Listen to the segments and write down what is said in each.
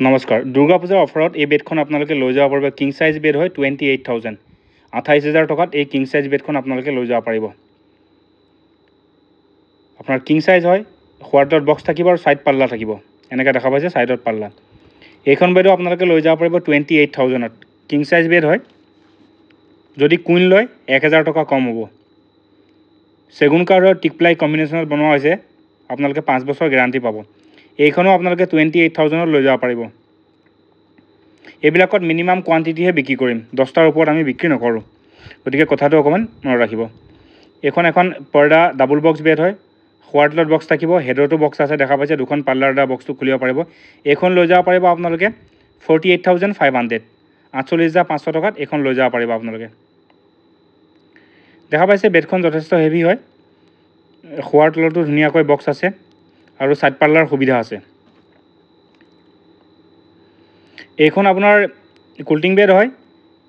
নমস্কাৰ দুৰ্গা পূজাৰ অফাৰত এই বেডখন আপোনালোকে লৈ যাব পাৰিব কিং সাইজ বেড হয় 28000 28000 টকাত এই কিং সাইজ বেডখন আপোনালোকে লৈ যাব পাৰিব আপোনাৰ কিং সাইজ হয় হোৱাৰ্ডত বক্স থাকিব আৰু সাইড পাল্লা থাকিব এনেকৈ দেখা পাইছে সাইডত পাল্লা এইখন বেডো আপোনালোকে লৈ যাব পাৰিব 28000ত কিং সাইজ বেড হয় যদি কুইন লয় 1000 টকা কম হ'ব সেগুন কাঠ আৰু টিকপ্লাই কম্বিনেশ্যনত বনোৱা হৈছে আপোনালোকে 5 বছৰ গ্যাৰান্টি পাব এইখনো আপোনালোকে 28000ত লৈ যাব পাৰিব এইবিলাকত মিনিমাম কোৱান্টিটিহে বিক্ৰী কৰিম 10টাৰ ওপৰত আমি বিক্ৰী নকৰোঁ গতিকে কথাটো অকমান মনত ৰাখিব এখন পৰ্দা ডাবল বক্স বেড হয় হোৱাৰ্ডলত বক্স থাকিব হেডৰটো বক্স আছে দেখা পাইছে দুখন পাল্লাৰ দা বক্সটো খুলিব পাৰিব এইখন লৈ যাব পাৰিব আপোনালোকে 48500 48500 টকাত এইখন লৈ যাব পাৰিব আপোনালোকে দেখা পাইছে বেডখন যথেষ্ট হেভি হয় হোৱাৰ তলতো ধুনীয়াকৈ বক্স আছে আৰু সাইড পাল্লাৰ সুবিধা আছে এইখন আপোনাৰ কুলটিং বেড হয়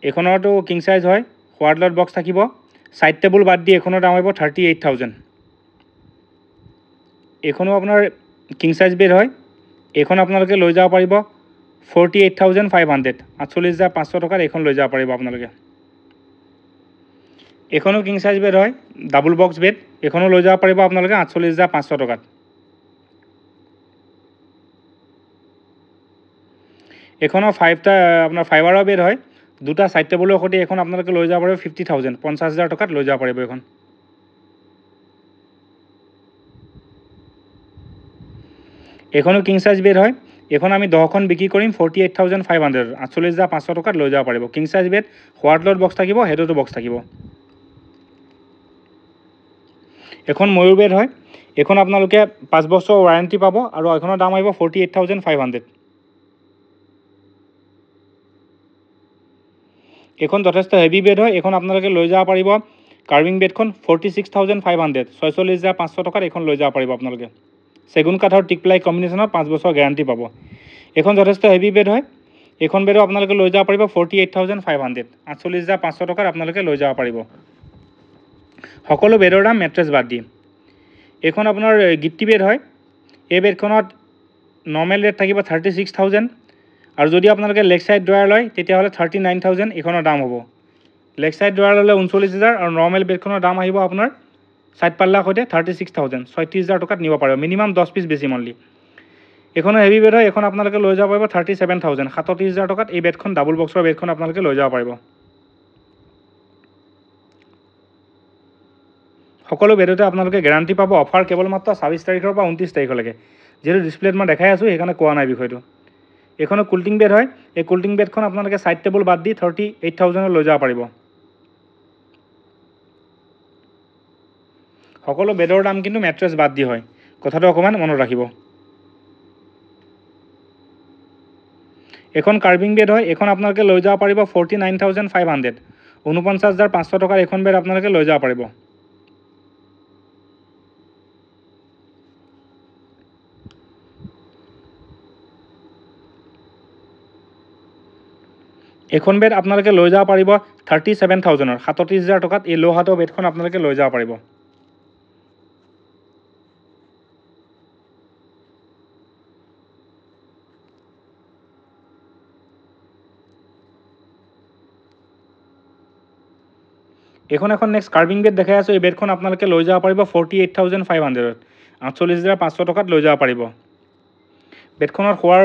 এইখনৰটো কিং সাইজ হয় হোৱাৰ্ডলত বক্স থাকিব সাইড টেবুল বাদ দি এইখনৰ দাম হ'ব 38000 এইখনো আপোনাৰ কিং সাইজ বেড হয় এইখন আপোনালোকে লৈ যাব পাৰিব 48500 48500 টকাত এইখন লৈ যাব পাৰিব আপোনালোকে এইখনো কিং সাইজ বেড হয় ডাবল বক্স বেড এইখনো লৈ যাব পাৰিব আপোনালোকে 48500 টকাত এখনো 5টা আপোনাৰ ফাইবাৰৰ বেড হয় দুটা সাইড টেবুলৰ সৈতে এখন আপোনালোকে লৈ যাব পাৰিব 50000 50000 টকাত লৈ যাব পাৰিব এখন এখনো কিং সাইজ বেড হয় এখন আমি 10খন বিক্ৰী কৰিম 48500 48500 টকাত লৈ যাব পাৰিব কিং সাইজ বেড হোৱাৰ্ডলত বক্স থাকিব হেডতো বক্স থাকিব এখন ময়ূৰ বেড হয় এখন আপোনালোকে 5 বছৰ ওৱাৰেণ্টি পাব আৰু এখনৰ দাম আহিব 48500 এখন যথেষ্ট হেভি বেড হয় এখন আপোনালোকে লৈ যাব পাৰিব কাৰ্ভিং বেডখন 46500 46500 টকাত এখন লৈ যাব পাৰিব আপোনালোকে সেগুন কাঠৰ টিকপ্লাই কম্বিনেশ্যনত 5 বছৰ গ্যাৰান্টি পাব এখন যথেষ্ট হেভি বেড হয় এখন বেডো আপোনালোকে লৈ যাব পাৰিব 48500 48500 টকাত আপোনালোকে লৈ যাব পাৰিব সকলো বেডৰ দাম মেট্ৰেছ বাদ দি এখন আপোনাৰ গিফ্টি বেড হয় এই বেডখনত নৰ্মেল ৰেট থাকিব 36000 আৰু যদি আপোনালোকে লেগ সাইড ড্ৰয়াৰ লয় তেতিয়াহ'লে 39000 এইখনৰ দাম হ'ব লেগ সাইড ড্ৰয়াৰ ল'লে 39000 আৰু নৰ্মেল বেডখনৰ দাম আহিব আপোনাৰ সাইড পাল্লা সৈতে 36000 36000 টকাত নিব পাৰিব মিনিমাম 10 পিস বেছি মনলি এখনো হেভি বেড হয় এখন আপোনালোকে লৈ যাব পাৰিব 37000 37000 টকাত এই বেডখন ডাবল বক্সৰ বেডখন আপোনালোকে লৈ যাব পাৰিব সকলো বেডতে আপোনালোকে গ্যাৰান্টি পাব অফাৰ কেৱল মাত্ৰ 22 তাৰিখৰ পৰা 29 তাৰিখলৈকে যেটো ডিসপ্লেত মই দেখাই আছো সেইকাৰণে কোৱা নাই বিষয়টো এখনো কুলটিং বেড হয় এই কুলটিং বেডখন আপোনালোকে সাইড টেবুল বাদ দি 38000 লৈ যাব পাৰিব সকলো বেডৰ দাম কিন্তু মেট্ৰেছ বাদ দি হয় কথাটো অকমান মনত ৰাখিব এখন কাৰ্ভিং বেড হয় এখন আপোনালোকে লৈ যাব পাৰিব 49500 49500 টকাৰ এখন বেড আপোনালোকে লৈ যাব পাৰিব এখন বেড আপোনালোকে লৈ যাব পাৰিব 37000 37000 টকাত এই লো হাতৰ বেডখন আপোনালোকে লৈ যাব পাৰিব এখন নেক্সট কাৰ্ভিং বেড দেখাই আছো এই বেডখন আপোনালোকে লৈ যাব পাৰিব 48500 48500 টকাত লৈ যাব পাৰিব বেডখনৰ হোৱাৰ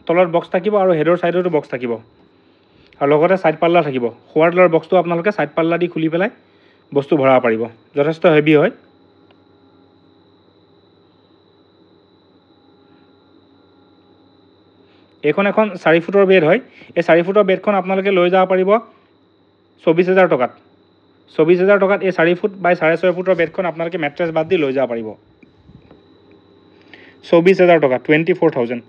তলত বক্স থাকিব আৰু হেডৰ সাইডতো বক্স থাকিব আৰু লগতে সাইড পাল্লা থাকিব হোৱাৰ্ডলৰ বক্সটো আপোনালোকে সাইড পাল্লা দি খুলি পেলাই বস্তু ভৰাব পাৰিব যথেষ্ট হেভি হয় এখন 4 ফুটৰ বেড হয় এই 4 ফুটৰ বেডখন আপোনালোকে লৈ যাব পাৰিব 24000 টকাত 24000 টকাত এই 4 ফুট বাই 6.5 ফুটৰ বেডখন আপোনালোকে মেট্ৰেছ বাদ দি লৈ যাব পাৰিব 24000 টকা 24000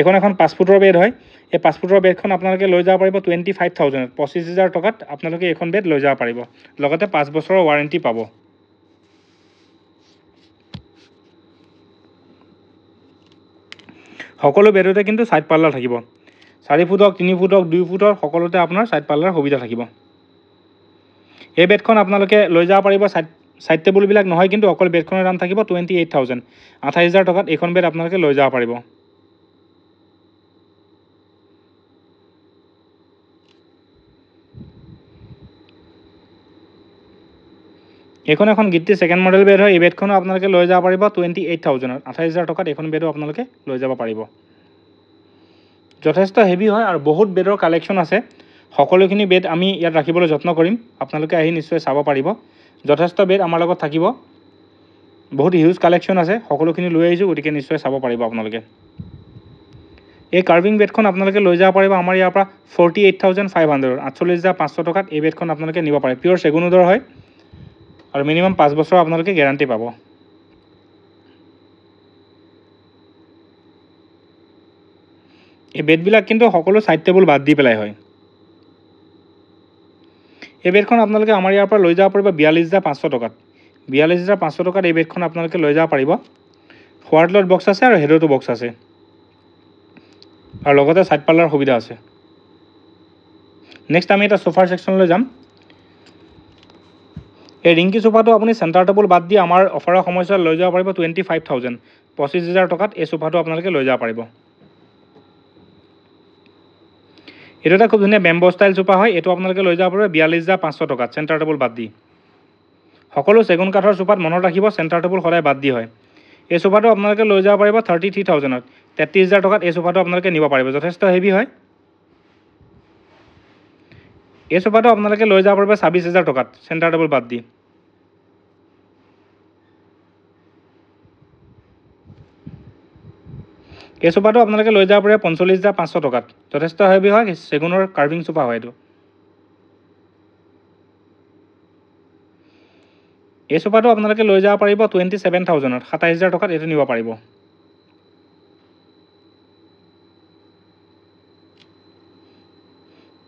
এখন 5 ফুটৰ বেড হয় এই 5 ফুটৰ বেডখন আপোনালোকে লৈ যাব পাৰিব 25000 25000 টকাত আপোনালোকে এখন বেড লৈ যাব পাৰিব লগতে 5 বছৰৰ ওৱাৰেণ্টি পাব সকলো বেডতে কিন্তু সাইড পাল্লা থাকিব 4 ফুট হওক 3 ফুট হওক 2 ফুট হওক সকলোতে আপোনাৰ সাইড পাল্লাৰ সুবিধা থাকিব এই বেডখন আপোনালোকে লৈ যাব পাৰিব সাইড সাইড টেবুলবিলাক নহয়, কিন্তু অকল বেডখনৰ দাম থাকিব 28,000, 28,000 টকাত এইখন বেড আপোনালোকে লৈ যাব পাৰিব। এইখন এখন গিট্টি ছেকেণ্ড মডেল বেড হয়। এই বেডখনো আপোনালোকে লৈ যাব পাৰিব 28,000, 28,000 টকাত এইখন বেডো আপোনালোকে লৈ যাব পাৰিব। যথেষ্ট হেভি হয় আৰু বহুত বেডৰ কালেকশ্যন আছে। সকলোখিনি বেড আমি ইয়াত ৰাখিবলৈ যত্ন কৰিম, আপোনালোকে আহি নিশ্চয় চাব পাৰিব। যথেষ্ট বেড আমাৰ লগত থাকিব, বহুত হিউজ কালেকশ্যন আছে, সকলোখিনি লৈ আহিছোঁ, গতিকে নিশ্চয় চাব পাৰিব আপোনালোকে। এই কাৰ্ভিং বেডখন আপোনালোকে লৈ যাব পাৰিব আমাৰ ইয়াৰ পৰা 48,500, 48,500 টকাত এই বেডখন আপোনালোকে নিব পাৰে। পিয়ৰ চেগুন উডৰ হয় আৰু মিনিমাম 5 বছৰ আপোনালোকে গেৰাণ্টি পাব। এই বেডবিলাক কিন্তু সকলো সাইড টেবুল বাদ দি পেলাই হয়। এই বেডখন আপোনালোকে আমাৰ ইয়াৰ পৰা লৈ যাব পাৰিব 42,500 টকাত। 42,500 টকাত এই বেডখন আপোনালোকে লৈ যাব পাৰিব। ফোৱাৰ তলত বক্স আছে আৰু হেডতো বক্স আছে, আৰু লগতে ছাইড পাল্লাৰ সুবিধা আছে। নেক্সট আমি এটা সোফাৰ ছেকশ্যনলৈ যাম। এই ৰিংকি সোফাটো আপুনি চেণ্টাৰ টেবুল বাদ দি আমাৰ অফাৰৰ সময়ছোৱাত লৈ যাব পাৰিব 25,000, 25,000 টকাত এই সোফাটো আপোনালোকে লৈ যাব পাৰিব। এইটো এটা খুব ধুনীয়া বেম্বো ষ্টাইল সোফা হয়। এইটো আপোনালোকে লৈ যাব পাৰিব 42,500 টকাত চেণ্টাৰ টেবুল বাদ দি। সকলো চেগুন কাঠৰ সোফাত মনত ৰাখিব চেণ্টাৰ টেবুল সদায় বাদ দি হয়। এই সোফাটো আপোনালোকে লৈ যাব পাৰিব 33,000, 33,000 টকাত এই সোফাটো আপোনালোকে নিব পাৰিব। যথেষ্ট হেভি হয়। এই সোফাটো আপোনালোকে লৈ যাব পাৰিব 26,000 টকাত চেণ্টাৰ টেবুল বাদ দি। এই সোফাটো আপোনালোকে লৈ যাব পাৰিব 45,500 টকাত। যথেষ্ট হেভি হয়, চেগুনৰ কাৰ্ভিং সোফা হয় এইটো। এই সোফাটো আপোনালোকে লৈ যাব পাৰিব 27,000, 27,000 টকাত এইটো নিব পাৰিব।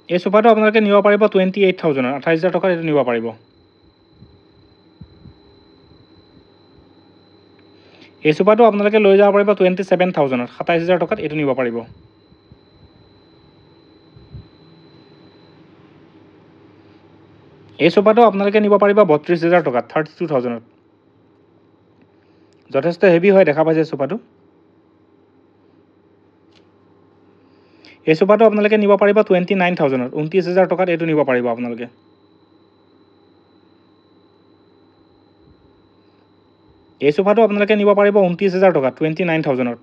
এই সোফাটো আপোনালোকে নিব পাৰিব 28,000, 28,000 টকাত এইটো নিব পাৰিব। এই সোফাটো আপোনালোকে লৈ যাব পাৰিব 27,000, 27,000 টকাত এইটো নিব পাৰিব। এই সোফাটো আপোনালোকে নিব পাৰিব 32,000 টকাত, 32,000। যথেষ্ট হেভি হয়, দেখা পাইছে সোফাটো। এই সোফাটো আপোনালোকে নিব পাৰিব 29,000, 29,000 টকাত এইটো নিব পাৰিব আপোনালোকে। এই সোফাটো আপোনালোকে নিব পাৰিব 29,000 টকাত, 29,000।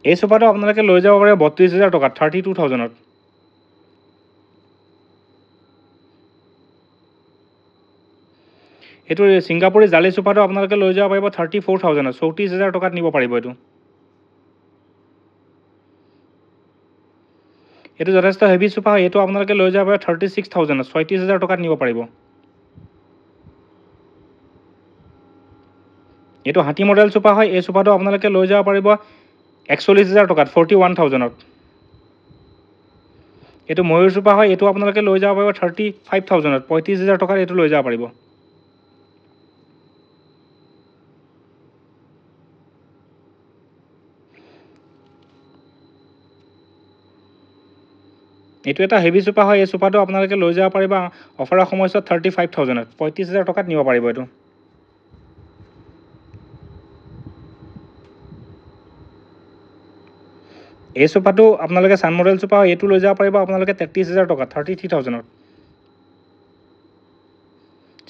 এই সোফাটো আপোনালোকে লৈ যাব পাৰিব 32,000 টকাত, 32,000। এইটো ছিংগাপুৰী জালি সোফাটো আপোনালোকে লৈ যাব পাৰিব 34,000, 34,000 টকাত নিব পাৰিব এইটো। এইটো যথেষ্ট হেভি সোফা হয়। এইটো আপোনালোকে লৈ যাব পাৰিব 36,000, 36,000 টকাত নিব পাৰিব। এইটো হাতী মডেল সোফা হয়। এই সোফাটো আপোনালোকে লৈ যাব পাৰিব 41,000 টকাত, 41,000ত। এইটো ময়ূৰ সোফা হয়। এইটো আপোনালোকে লৈ যাব পাৰিব 35,000ত, 35,000 টকাত এইটো লৈ যাব পাৰিব। এইটো এটা হেভি সোফা হয়। এই সোফাটো আপোনালোকে লৈ যাব পাৰিব অফাৰৰ সময়ছোৱাত 35,000ত, 35,000 টকাত নিব পাৰিব এইটো। এই সোফাটো আপোনালোকে ছান মডেল সোফা হয়। এইটো লৈ যাব পাৰিব আপোনালোকে 33,000 টকাত, 33,000ত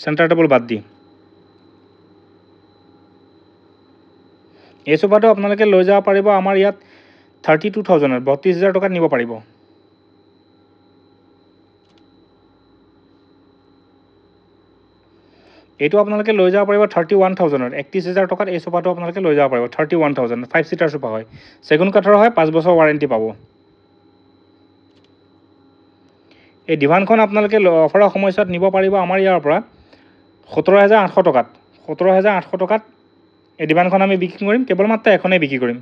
চেণ্টাৰ টেবুল বাদ দি। এই সোফাটো আপোনালোকে লৈ যাব পাৰিব আমাৰ ইয়াত 32,000ত, 32,000 টকাত নিব পাৰিব। এইটো আপোনালোকে লৈ যাব পাৰিব 31,000ত, 31,000 টকাত এই সোফাটো আপোনালোকে লৈ যাব পাৰিব 31,000, 5 ছিটাৰ সোফা হয়। চেগুন কাঠৰ হয়, 5 বছৰ ৱাৰেণ্টি পাব। এই ডিভানখন আপোনালোকে অফাৰৰ সময়ছোৱাত নিব পাৰিব আমাৰ ইয়াৰ পৰা 17,800 টকাত, 17,800 টকাত এই ডিভানখন আমি বিক্ৰী কৰিম। কেৱল মাত্ৰ এখনেই বিক্ৰী কৰিম।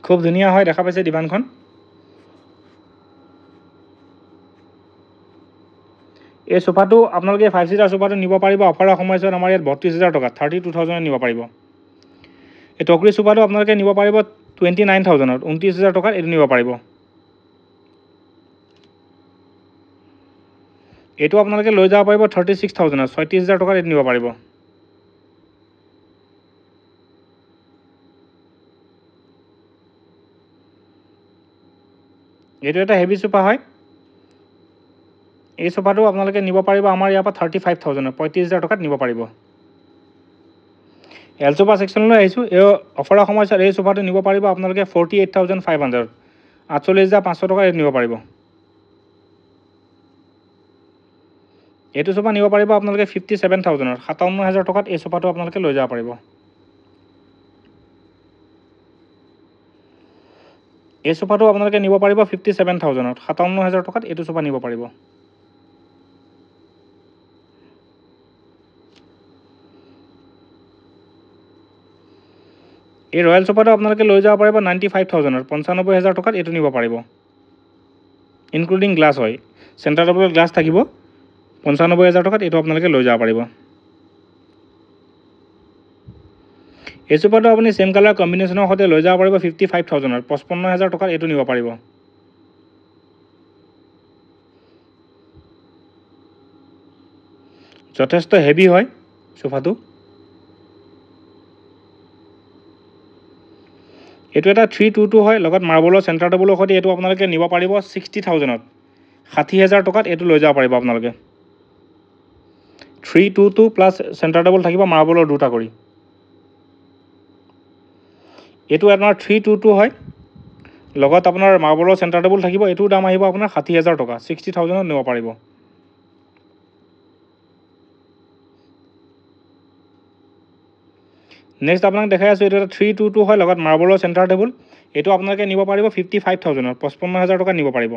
খুব ধুনীয়া হয়, দেখা পাইছে ডিভানখন। এই সোফাটো আপোনালোকে 5 ছিটাৰ সোফাটো নিব পাৰিব অফাৰৰ সময়ছোৱাত আমাৰ ইয়াত 32,000 টকাত, 32,000 নিব পাৰিব। এই টকৰি সোফাটো আপোনালোকে নিব পাৰিব 29,000ত, 29,000 টকাত এইটো নিব পাৰিব। এইটো আপোনালোকে লৈ যাব পাৰিব 36,000 36,000 টকাত এইটো নিব পাৰিব এইটো এটা হেভি সোফা হয় এই সোফাটো আপোনালোকে নিব পাৰিব আমাৰ ইয়াৰ পৰা 35,000 35,000 টকাত নিব পাৰিব এল সোফা সেকশনলৈ আহিছোঁ এই অফাৰৰ সময়ত এই সোফাটো নিব পাৰিব আপোনালোকে 48,500 48,500 টকাত নিব পাৰিব এইটো সোফা নিব পাৰিব আপোনালোকে 57,000 57,000 টকাত এই সোফাটো আপোনালোকে লৈ যাব পাৰিব এই সোফাটো আপোনালোকে নিব পাৰিব 57,000 57,000 টকাত এইটো সোফা নিব পাৰিব এই ৰয়েল সোফাটো আপোনালোকে লৈ যাব পাৰিব 95,000 95,000 টকাত এইটো নিব পাৰিব ইনক্লুডিং গ্লাছ হয় চেণ্টাৰ টেবুলত গ্লাছ থাকিব 95,000 টকাত এইটো আপোনালোকে লৈ যাব পাৰিব এই সোফাটো আপুনি সেম কালাৰ কম্বিনেশ্যনৰ সৈতে লৈ যাব পাৰিব 55,000 55,000 টকাত এইটো নিব পাৰিব যথেষ্ট হেভি হয় সোফাটো এইটো এটা 322 হয় লগত মাৰ্বলৰ চেণ্টাৰ টেবুলৰ সৈতে এইটো আপোনালোকে নিব পাৰিব 60,000 60,000 টকাত এইটো লৈ যাব পাৰিব আপোনালোকে 322 প্লাছ চেণ্টাৰ টেবুল থাকিব মাৰ্বলৰ দুটা কৰি এইটো আপোনাৰ 322 হয় লগত আপোনাৰ মাৰ্বলৰ চেণ্টাৰ টেবুল থাকিব এইটো দাম আহিব আপোনাৰ 60,000 টকা 60,000 নিব পাৰিব নেক্সট আপোনাক দেখাই আছোঁ এইটো এটা 322 হয় লগত মাৰ্বলৰ চেণ্টাৰ টেবুল এইটো আপোনালোকে নিব পাৰিব 55,000 55,000 টকাত নিব পাৰিব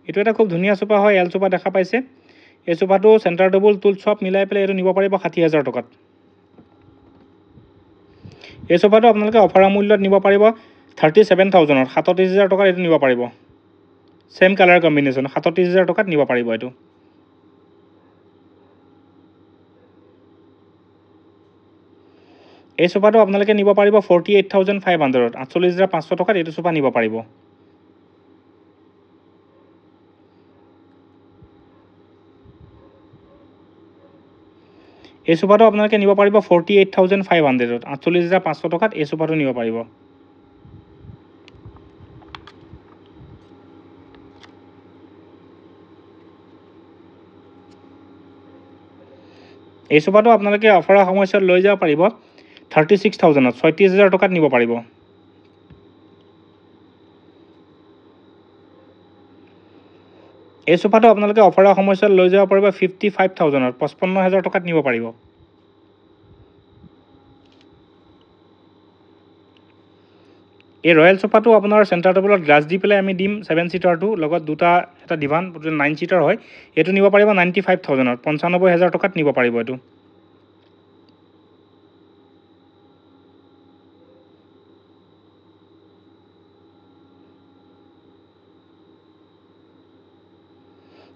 এইটো এটা খুব ধুনীয়া সোফা হয় এল সোফা দেখা পাইছে এই সোফাটো চেণ্টাৰ টেবুল টুল চব মিলাই পেলাই এইটো নিব পাৰিব 60,000 টকাত এই সোফাটো আপোনালোকে অফাৰৰ মূল্যত নিব পাৰিব 37,000 37,000 টকাত এইটো নিব পাৰিব সেম কালাৰ কম্বিনেশ্যন 37,000 টকাত নিব পাৰিব এইটো এই সোফাটো আপোনালোকে নিব পাৰিব 48,500 48,500 টকাত এইটো সোফা নিব পাৰিব এই সোফাটো আপোনালোকে নিব পাৰিব 48,500 48,500 টকাত এই সোফাটো নিব পাৰিব এই সোফাটো আপোনালোকে অফাৰৰ সময়ত লৈ যাব পাৰিব 36,000 36,000 টকাত নিব পাৰিব এই সোফাটো আপোনালোকে অফাৰৰ সময়ত লৈ যাব পাৰিব 55,000 55,000 টকাত নিব পাৰিব এই ৰয়েল সোফাটো আপোনাৰ চেণ্টাৰ টেবুলত গ্লাছ দি পেলাই আমি দিম 7 সিটাৰটো লগত দুটা এটা ডিভান 9 সিটাৰ হয় এইটো নিব পাৰিব 95,000 95,000 টকাত নিব পাৰিব এইটো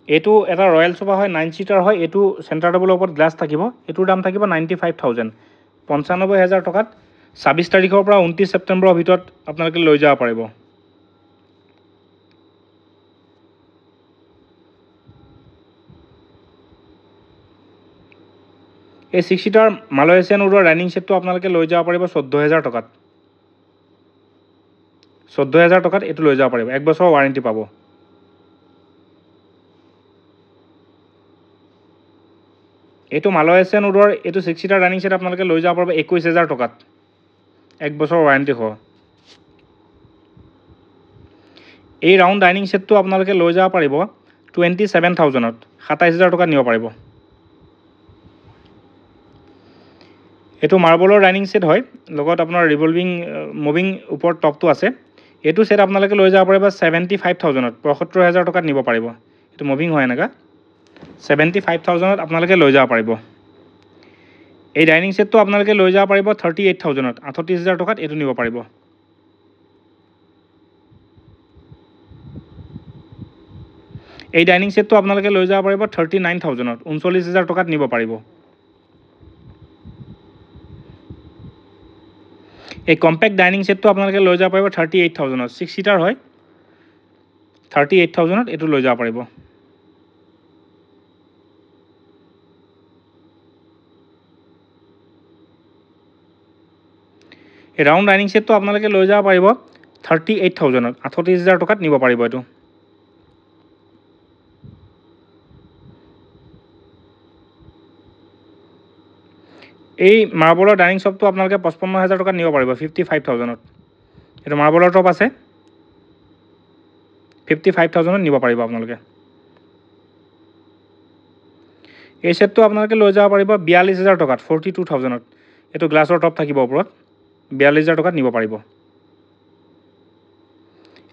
এইটো এটা ৰয়েল সোফা হয় 9 সিটাৰ হয় এইটো চেণ্টাৰ টেবুলৰ ওপৰত গ্লাছ থাকিব এইটোৰ দাম থাকিব 95,000 95,000 টকাত 26 তাৰিখৰ পৰা 29 ছেপ্টেম্বৰৰ ভিতৰত আপোনালোকে লৈ যাব পাৰিব এই 6 সিটাৰ মালয়েছিয়ান উডৰ ডাইনিং সেটটো আপোনালোকে লৈ যাব পাৰিব 14,000 টকাত 14,000 টকাত এইটো লৈ যাব পাৰিব 1 বছৰৰ ৱাৰেণ্টি পাব এইটো মালয়েছিয়ান উডৰ এইটো 6 সিটাৰ ডাইনিং সেট আপোনালোকে লৈ যাব পাৰিব 21,000 টকাত 1 বছৰৰ ৱাৰেণ্টি সহ এই ৰাউণ্ড ডাইনিং সেটটো আপোনালোকে লৈ যাব পাৰিব 27,000 27,000 টকাত নিব পাৰিব এইটো মাৰ্বলৰ ডাইনিং সেট হয় লগত আপোনাৰ ৰিভলভিং মুভিং ওপৰত টপটো আছে এইটো সেট আপোনালোকে লৈ যাব পাৰিব 75,000 75,000 টকাত নিব পাৰিব এইটো মুভিং হয় এনেকা 75,000 আপোনালোকে লৈ যাব পাৰিব এই ডাইনিং সেটটো আপোনালোকে লৈ যাব পাৰিব 38,000 38,000 টকাত এইটো নিব পাৰিব এই ডাইনিং সেটটো আপোনালোকে লৈ যাব পাৰিব 39,000 39,000 টকাত নিব পাৰিব এই কম্পেক্ট ডাইনিং সেটটো আপোনালোকে লৈ যাব পাৰিব 38,000 6 সিটাৰ হয় 38,000 এটো লৈ যাব পাৰিব এই ৰাউণ্ড ডাইনিং সেটটো আপোনালোকে লৈ যাব পাৰিব 38,000 38,000 টকাত নিব পাৰিব এটো এই মাৰ্বলৰ ডাইনিং শপটো আপোনালোকে 55,000 টকাত নিব পাৰিব 55,000 এটো মাৰ্বলৰ টপ আছে 55,000 নিব পাৰিব আপোনালোকে এই সেটটো আপোনালোকে লৈ যাব পাৰিব 42,000 টকাত 42,000 এটো গ্লাছৰ টপ থাকিব ওপৰত 42,000 টকাত নিব পাৰিব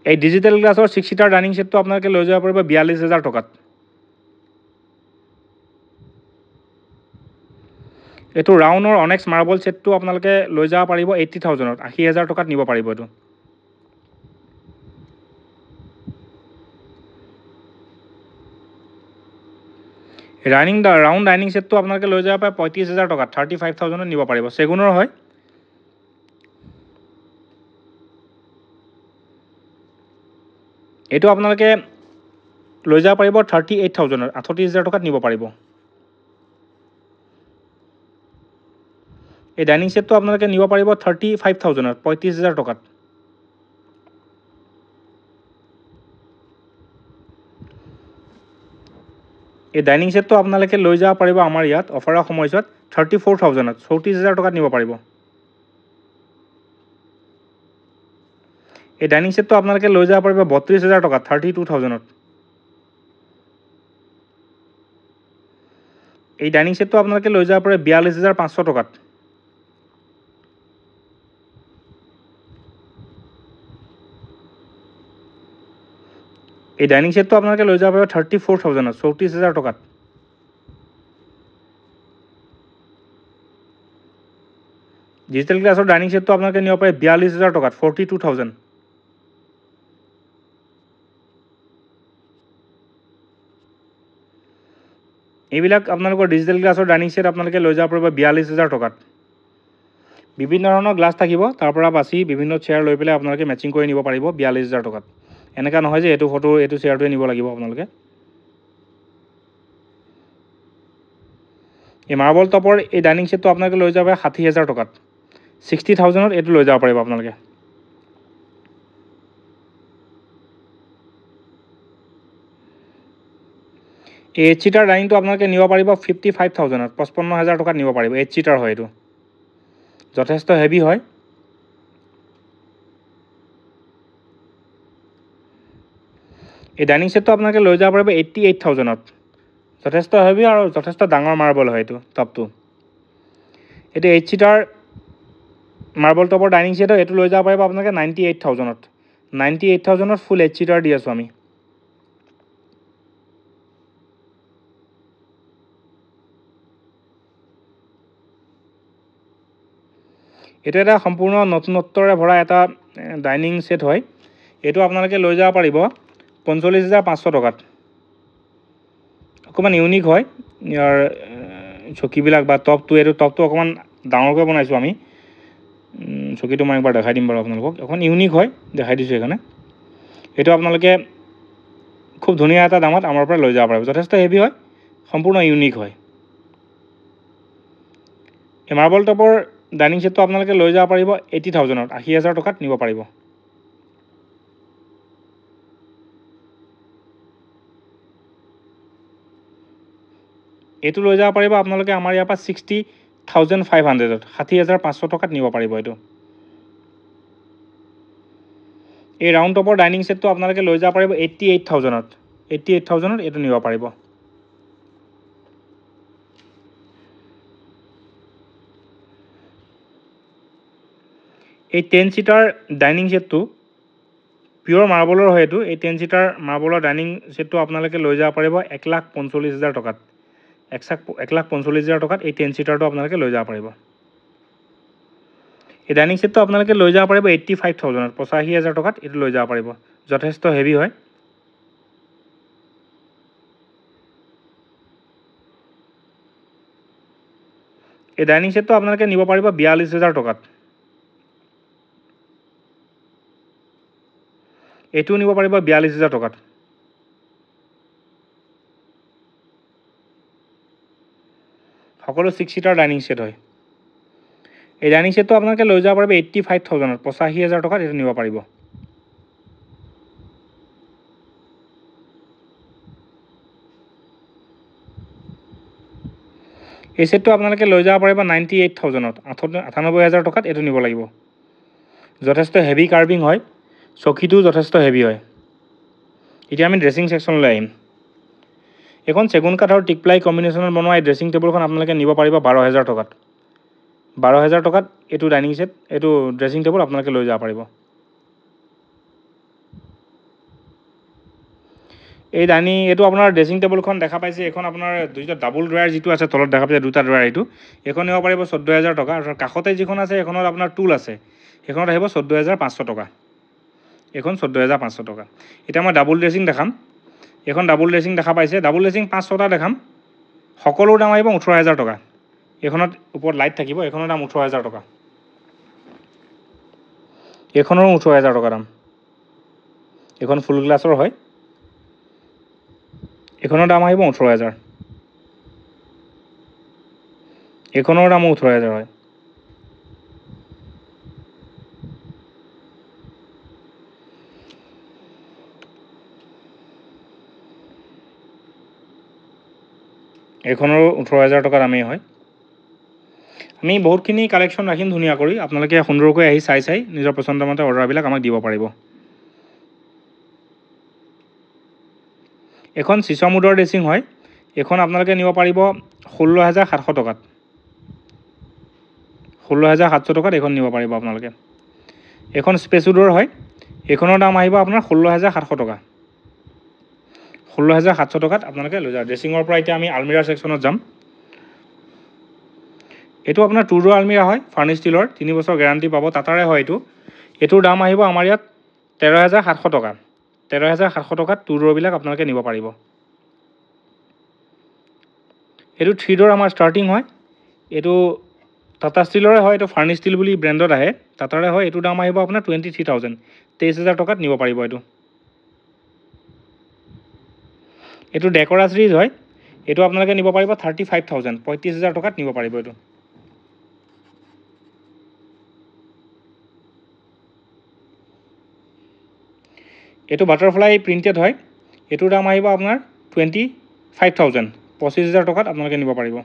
এই ডিজিটেল গ্লাছৰ 6 সিটাৰ ডাইনিং সেটটো আপোনালোকে লৈ যাব পাৰিব 42,000 টকাত এটো ৰাউণ্ডৰ অনেক্স মাৰ্বল সেটটো আপোনালোকে লৈ যাব পাৰিব 80,000 80,000 টকাত নিব পাৰিব এটো ৰাউণ্ড ডাইনিং সেটটো আপোনালোকে লৈ যাব পাৰে 35,000 টকাত 35,000 নিব পাৰিব সেগুনৰ হয় এটো আপোনালোকে লৈ যাব পাৰিব 38,000 38,000 টকাত নিব পাৰিব এই ডাইনিং সেটটো আপোনালোকে নিব পাৰিব 35,000 35,000 টকাত এই ডাইনিং সেটটো আপোনালোকে লৈ যাব পাৰিব আমাৰ ইয়াত অফাৰৰ সময়ত 34,000 34,000 টকাত নিব পাৰিব এই ডাইনিং সেটটো আপোনালোকে লৈ যাব পাৰিব 32,000 টকাত 32,000 এই ডাইনিং সেটটো আপোনালোকে লৈ যাব পাৰে 42,500 টকাত এই ডাইনিং সেটটো আপোনালোকে লৈ যাব পাৰিব 34,000 34,000 টকাত ডিজিটেল গ্লাছৰ ডাইনিং সেটটো আপোনালোকে নিব পাৰে 42,000 টকাত 42,000 এইবিলাক আপোনালোকৰ ডিজিটেল গ্লাছৰ ডাইনিং সেট আপোনালোকে লৈ যাব পাৰিব 42,000 টকাত বিভিন্ন ধৰণৰ গ্লাছ থাকিব তাৰ পৰা বাছি বিভিন্ন চেয়াৰ লৈ পেলাই আপোনালোকে ম্যাচিং কৰি নিব পাৰিব 42,000 টকাত এনেকা নহয় যে এটো ফটো এটো চেয়াৰটোৱে নিব লাগিব আপোনালোকে এই মাৰ্বল টপৰ এই ডাইনিং সেটটো আপোনালোকে লৈ যাব 60,000 টকাত 60,000 এটো লৈ যাব পাৰিব আপোনালোকে এই 8 সিটাৰ ডাইনিংটো আপোনালোকে নিব পাৰিব 55,000 55,000 টকাত নিব পাৰিব 8 সিটাৰ হয় এটো যথেষ্ট হেভি হয় এই ডাইনিং সেটটো আপোনালোকে লৈ যাব পাৰিব 88,000 যথেষ্ট হেভি আৰু যথেষ্ট ডাঙৰ মাৰ্বল হয় এটো টপটো এটো 8 সিটাৰ মাৰ্বল টপৰ ডাইনিং সেট এটো লৈ যাব পাৰিব আপোনালোকে 98,000 98,000 ফুল 8 সিটাৰ দি আছো আমি এটা এটা সম্পূৰ্ণ নতুনত্বৰে ভৰা এটা ডাইনিং সেট হয় এটো আপোনালোকে লৈ যাব পাৰিব 45,500 টকাত অকমান ইউনিক হয় ইয়াৰ চকীবিলাক বা টপটো এটো টপটো অকমান ডাঙৰকৈ বনাইছো আমি চকীটো মই একবাৰ দেখাই দিম বাৰু আপোনালোকক এখন ইউনিক হয় দেখাই দিছো এখানে এটো আপোনালোকে খুব ধুনীয়া এটা দামত আমাৰ পৰা লৈ যাব পাৰিব যথেষ্ট হেভি হয় সম্পূৰ্ণ ইউনিক হয় এই মাৰ্বল টপৰ ডাইনিং সেটটো আপোনালোকে লৈ যাব পাৰিব 80,000 80,000 টকাত নিব পাৰিব এটো লৈ যাব পাৰিব আপোনালোকে আমাৰ ইয়াৰ পৰা 60,500 60,500 টকাত নিব পাৰিব এটো এই ৰাউণ্ড টপৰ ডাইনিং সেটটো আপোনালোকে লৈ যাব পাৰিব 88,000 88,000 এটো নিব পাৰিব এই 10 সিটাৰ ডাইনিং সেটটো পিওৰ মাৰ্বলৰ হয় এটো এই 10 সিটাৰ মাৰ্বলৰ ডাইনিং সেটটো আপোনালোকে লৈ যাব পাৰিব 1,45,000 টকাত 1,45,000 টকাত এই 10 সিটাৰটো আপোনালোকে লৈ যাব পাৰিব এই ডাইনিং সেটটো আপোনালোকে লৈ যাব পাৰিব 85,000 85,000 টকাত এটো লৈ যাব পাৰিব যথেষ্ট হেভি হয় এই ডাইনিং সেটটো আপোনালোকে নিব পাৰিব 42,000 টকাত এইটো নিব পাৰিব 42,000 টকাত। সকলো 6 সিটাৰ ডাইনিং সেট হয়। এই ডাইনিং সেটটো আপোনালোকে লৈ যাব পাৰিব 85,000ত, 85,000 টকাত এইটো নিব পাৰিব। এই সেটটো আপোনালোকে লৈ যাব পাৰিব 98,000ত, 98,000 টকাত এইটো নিব লাগিব। যথেষ্ট হেভি কাৰ্ভিং হয়, চকীটো যথেষ্ট হেভি হয়। এতিয়া আমি ড্ৰেছিং ছেকশ্যনলৈ আহিম। এখন চেগুন কাঠ আৰু টিক প্লাই কম্বিনেশ্যনত বনোৱা এই ড্ৰেছিং টেবুলখন আপোনালোকে নিব পাৰিব 12,000 টকাত। 12,000 টকাত এইটো ডাইনিং সেট, এইটো ড্ৰেছিং টেবুল আপোনালোকে লৈ যাব পাৰিব। এইটো আপোনাৰ ড্ৰেছিং টেবুলখন দেখা পাইছে, এইখন আপোনাৰ দুটা ডাবল ড্ৰয়াৰ যিটো আছে তলত দেখা পাইছে, দুটা ড্ৰয়াৰ এইখন নিব পাৰিব 14,000 টকা। আৰু কাষতে যিখন আছে এইখনত আপোনাৰ টুল আছে, সেইখনত আহিব 14,500 টকা। এইখন 14,500 টকা। এতিয়া মই ডাবল ড্ৰেছিং দেখাম। এইখন ডাবল ড্ৰেছিং দেখা পাইছে, ডাবল ড্ৰেছিং 5-6টা দেখাম। সকলোৰ দাম আহিব 18,000 টকা। এইখনত ওপৰত লাইট থাকিব, এইখনৰ দাম 18,000 টকা। এইখনৰো 18,000 টকা দাম। এইখন ফুল গ্লাছৰ হয়, এইখনৰ দাম আহিব 18,000। এইখনৰ দামো 18,000 হয়। এইখনৰো 18,000 টকা দামেই হয়। আমি বহুতখিনি কালেকশ্যন ৰাখিম ধুনীয়া কৰি, আপোনালোকে সুন্দৰকৈ আহি চাই নিজৰ পচন্দৰ মতে অৰ্ডাৰবিলাক আমাক দিব পাৰিব। এখন চিছম উডৰ ড্ৰেছিং হয়, এইখন আপোনালোকে নিব পাৰিব 16,700 টকাত। 16,700 টকাত এইখন নিব পাৰিব আপোনালোকে। এইখন স্পেচ উডৰ হয়, এইখনৰ দাম আহিব আপোনাৰ 16,700 টকা। 16,700 টকাত আপোনালোকে লৈ যাব। ড্ৰেছিঙৰ পৰা এতিয়া আমি আলমিৰা ছেকশ্যনত যাম। এইটো আপোনাৰ 2 ডোৰ আলমিৰা হয়, ফাৰ্নিছ ষ্টীলৰ, 3 বছৰ গেৰাণ্টি পাব, টাটাৰে হয় এইটো। এইটোৰ দাম আহিব আমাৰ ইয়াত 13,700 টকা। 13,700 টকাত 2 ডোৰবিলাক আপোনালোকে নিব পাৰিব। এইটো 3 ডোৰ আমাৰ ষ্টাৰ্টিং হয়। এইটো টাটা ষ্টীলৰে হয়, এইটো ফাৰ্নিছ ষ্টীল বুলি ব্ৰেণ্ডত আহে, টাটাৰে হয়। এইটোৰ দাম আহিব আপোনাৰ 23,000, 23,000 টকাত নিব পাৰিব এইটো। এইটো ডেকৰা চিৰিজ হয়, এইটো আপোনালোকে নিব পাৰিব 35,000, 35,000 টকাত নিব পাৰিব এইটো। এইটো বাটাৰফ্লাই প্ৰিণ্টেড হয়, এইটোৰ দাম আহিব আপোনাৰ 25,000, 25,000 টকাত আপোনালোকে নিব পাৰিব।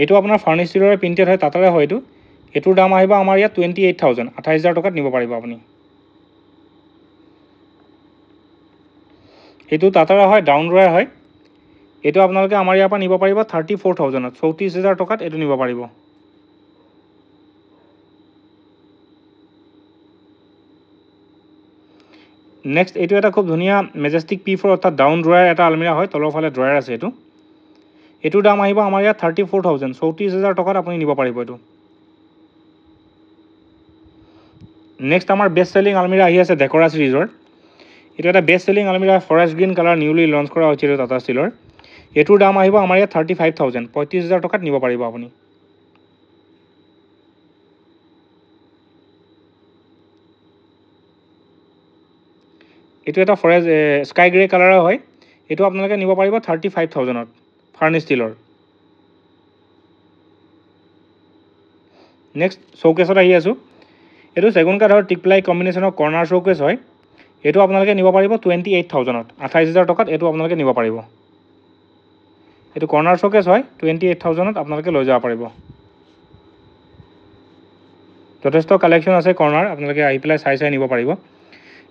এইটো আপোনাৰ ফাৰ্নিছ ষ্টীলৰে প্ৰিণ্টেড হয়, টাটাৰে হয় এইটো। এইটোৰ দাম আহিব আমাৰ ইয়াত 28,000, 28,000 টকাত নিব পাৰিব আপুনি। এইটো টাটাৰে হয়, ডাউন ড্ৰয়াৰ হয়। এইটো আপোনালোকে আমাৰ ইয়াৰ পৰা নিব পাৰিব 34,000, 34,000 টকাত এইটো নিব পাৰিব। নেক্সট এইটো এটা খুব ধুনীয়া মেজেষ্টিক P4 অৰ্থাৎ ডাউন ড্ৰয়াৰ এটা আলমিৰা হয়, তলৰ ফালে ড্ৰয়াৰ আছে এইটো। এইটোৰ দাম আহিব আমাৰ ইয়াত 34,000, 34,000 টকাত আপুনি নিব পাৰিব এইটো। নেক্সট আমাৰ বেষ্ট চেলিং আলমিৰা আহি আছে ডেকৰা চিৰিজৰ। এইটো এটা বেষ্ট চেলিং আলমিৰা, forest green colour, newly launch কৰা হৈছে এইটো টাটা ষ্টীলৰ। এইটোৰ দাম আহিব আমাৰ ইয়াত 35,000, 35,000 টকাত নিব পাৰিব আপুনি। এইটো এটা ফৰেষ্ট স্কাই গ্ৰে কালাৰৰ হয়, এইটো আপোনালোকে নিব পাৰিব 35,000ত, ফাৰ্নিছ ষ্টীলৰ। নেক্সট শ্ব'কেছত আহি আছোঁ। এইটো চেগুন কাঠ আৰু টিক প্লাই কম্বিনেশ্যনৰ কৰ্নাৰ শ্ব'কেছ হয়, এইটো আপোনালোকে নিব পাৰিব 28,000ত, 28,000 টকাত এইটো আপোনালোকে নিব পাৰিব। এইটো কৰ্নাৰ শ্ব'কেছ হয়, 28,000ত আপোনালোকে লৈ যাব পাৰিব। যথেষ্ট কালেকশ্যন আছে কৰ্নাৰ, আপোনালোকে আহি পেলাই চাই নিব পাৰিব।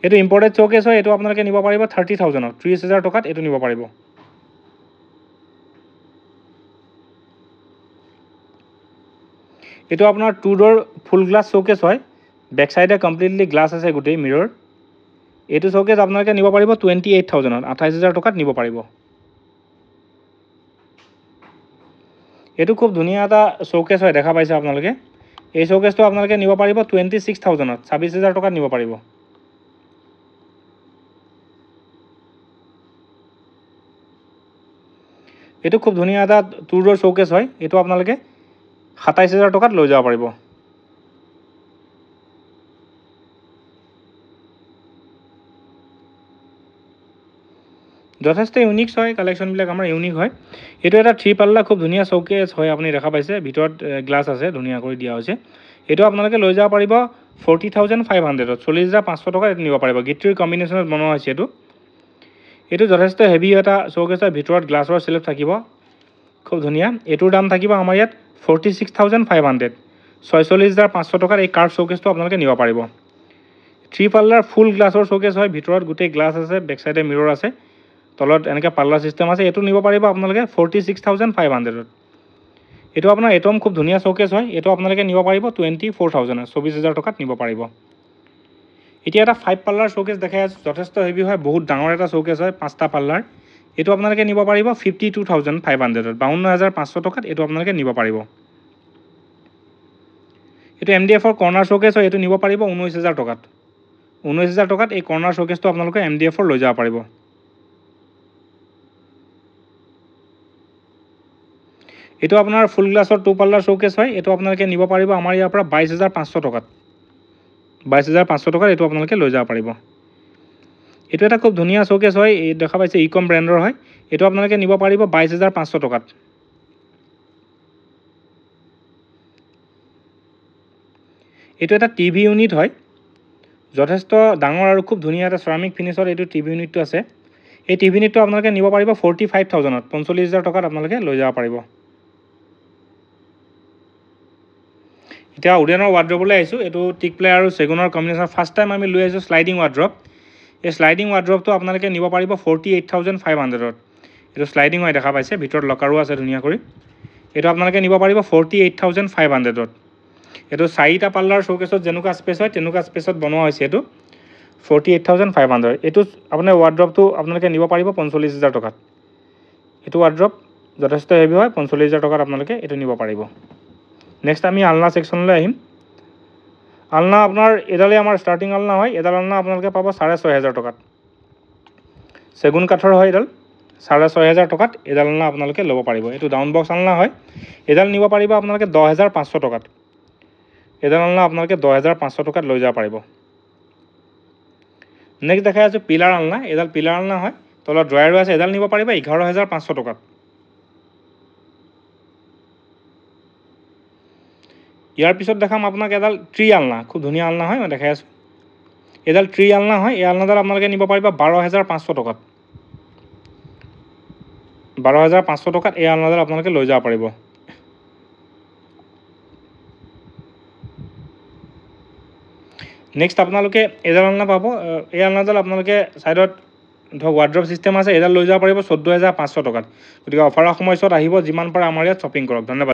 এইটো ইম্পৰ্টেড শ্ব'কেছ হয়, এইটো আপোনালোকে নিব পাৰিব 30,000ত, 30,000 টকাত এইটো নিব পাৰিব। এইটো আপোনাৰ 2 ডোৰ ফুল গ্লাছ শ্ব'কেছ হয়, বেক চাইডে কমপ্লিটলি গ্লাছ আছে গোটেই মিৰৰ। এইটো শ্ব'কেছ আপোনালোকে নিব পাৰিব 28,000ত, 28,000 টকাত নিব পাৰিব। এইটো খুব ধুনীয়া এটা শ্ব'কেছ হয়, দেখা পাইছে আপোনালোকে। এই শ্ব'কেছটো আপোনালোকে নিব পাৰিব 26,000ত, 26,000 টকাত নিব পাৰিব। এইটো খুব ধুনীয়া এটা 2 ডোৰ শ্ব'কেছ হয়, এইটো আপোনালোকে 27,000 টকাত লৈ যাব পাৰিব। যথেষ্ট ইউনিক্স হয়, কালেকশ্যনবিলাক আমাৰ ইউনিক হয়। এইটো এটা 3 পাল্লা খুব ধুনীয়া শ্ব'কেছ হয়, আপুনি দেখা পাইছে ভিতৰত গ্লাছ আছে, ধুনীয়াকৈ দিয়া হৈছে। এইটো আপোনালোকে লৈ যাব পাৰিব 40,500ত, 40,500 টকাত এইটো নিব পাৰিব। গিট্ৰিৰ কম্বিনেশ্যনত বনোৱা হৈছে এইটো। এইটো যথেষ্ট হেভি এটা শ্ব'কেছৰ ভিতৰত গ্লাছৰ শ্লেব থাকিব, খুব ধুনীয়া। এইটোৰ দাম থাকিব আমাৰ ইয়াত 46,500, 46,500 টকাত এই কাৰ্ভ শ্ব'কেছটো আপোনালোকে নিব পাৰিব। 3 পাল্লাৰ ফুল গ্লাছৰ শ্ব'কেছ হয়, ভিতৰত গোটেই গ্লাছ আছে, বেক চাইডে মিৰৰ আছে, তলত এনেকৈ পাল্লা ছিষ্টেম আছে। এইটো নিব পাৰিব আপোনালোকে 46,500ত। এইটো আপোনাৰ এটম খুব ধুনীয়া শ্ব'কেছ হয়, এইটো আপোনালোকে নিব পাৰিব 24,000, 24,000 টকাত নিব পাৰিব। এতিয়া এটা 5 পাল্লাৰ শ্ব'কেছ দেখাই আছোঁ, যথেষ্ট হেভি হয়, বহুত ডাঙৰ এটা শ্ব'কেছ হয়, 5টা পাল্লাৰ। এইটো আপোনালোকে নিব পাৰিব 52,500ত, 52,500 টকাত এইটো আপোনালোকে নিব পাৰিব। এইটো MDFৰ কৰ্ণাৰ শ্ব'কেছ হয়, এইটো নিব পাৰিব 19,000 টকাত। 19,000 টকাত এই কৰ্ণাৰ শ্ব'কেছটো আপোনালোকে MDFৰ লৈ যাব পাৰিব। এইটো আপোনাৰ ফুল গ্লাছৰ 2 পাল্লাৰ শ্ব'কেছ হয়, এইটো আপোনালোকে নিব পাৰিব আমাৰ ইয়াৰ পৰা 22,500 টকাত। 22,500 টকাত এইটো আপোনালোকে লৈ যাব পাৰিব। এইটো এটা খুব ধুনীয়া শ্ব'কেছ হয়, এই দেখা পাইছে ইকম ব্ৰেণ্ডৰ হয়, এইটো আপোনালোকে নিব পাৰিব 22,500 টকাত। এইটো এটা টিভি ইউনিট হয়, যথেষ্ট ডাঙৰ আৰু খুব ধুনীয়া এটা চেৰামিক ফিনিছৰ এইটো টিভি ইউনিটটো আছে। এই টিভি ইউনিটটো আপোনালোকে নিব পাৰিব 45,000ত, 45,000 টকাত আপোনালোকে লৈ যাব পাৰিব। এতিয়া উডেনৰ ৱাৰ্ড্ৰবলৈ আহিছোঁ। এইটো টিক প্লে আৰু চেগুনৰ কম্বিনেশ্যন, ফাৰ্ষ্ট টাইম আমি লৈ আহিছোঁ শ্লাইডিং ৱাৰ্ড্ৰপ। এই শ্লাইডিং ৱাৰ্ড্ৰপটো আপোনালোকে নিব পাৰিব 48,500ত। এইটো শ্লাইডিং হয়, দেখা পাইছে, ভিতৰত লকাৰো আছে ধুনীয়া কৰি। এইটো আপোনালোকে নিব পাৰিব 48,500ত। এইটো 4টা পাল্লাৰ শ্ব'কেছত যেনেকুৱা স্পেচ হয় তেনেকুৱা স্পেচত বনোৱা হৈছে এইটো 48,500। এইটো আপোনাৰ ৱাৰ্ড্ৰপটো আপোনালোকে নিব পাৰিব 45,000 টকাত। এইটো ৱাৰ্ড্ৰপ যথেষ্ট হেভি হয়, 45,000 টকাত আপোনালোকে এইটো নিব পাৰিব। নেক্সট আমি আলনা ছেকশ্যনলৈ আহিম। আলনা আপোনাৰ এডালেই আমাৰ ষ্টাৰ্টিং আলনা হয়, এডাল আলনা আপোনালোকে পাব 6,500 টকাত। চেগুন কাঠৰ হয় এডাল, 6,500 টকাত এডাল আলনা আপোনালোকে ল'ব পাৰিব। এইটো ডাউন বক্স আলনা হয়, এডাল নিব পাৰিব আপোনালোকে 10,500 টকাত। এডাল আলনা আপোনালোকে 10,500 টকাত লৈ যাব পাৰিব। নেক্সট দেখাই আছোঁ পিলাৰ আলনা, এডাল পিলাৰ আলনা হয়, তলত ড্ৰয়াৰো আছে, এডাল নিব পাৰিব 11,500 টকাত। ইয়াৰ পিছত দেখাম আপোনাক এডাল ট্ৰি আলনা, খুব ধুনীয়া আলনা হয়, মই দেখাই আছোঁ। এডাল ট্ৰি আলনা হয়, এই আলনাডাল আপোনালোকে নিব পাৰিব 12,500 টকাত। 12,500 টকাত এই আলনাডাল আপোনালোকে লৈ যাব পাৰিব। নেক্সট আপোনালোকে এডাল আলনা পাব, এই আলনাডাল আপোনালোকে ছাইডত ধৰক ৱাৰ্ড্ৰপ ছিষ্টেম আছে, এডাল লৈ যাব পাৰিব 14,500 টকাত। গতিকে অফাৰৰ সময়ছোৱাত আহিব, যিমান পাৰে আমাৰ ইয়াত শ্বপিং কৰক। ধন্যবাদ।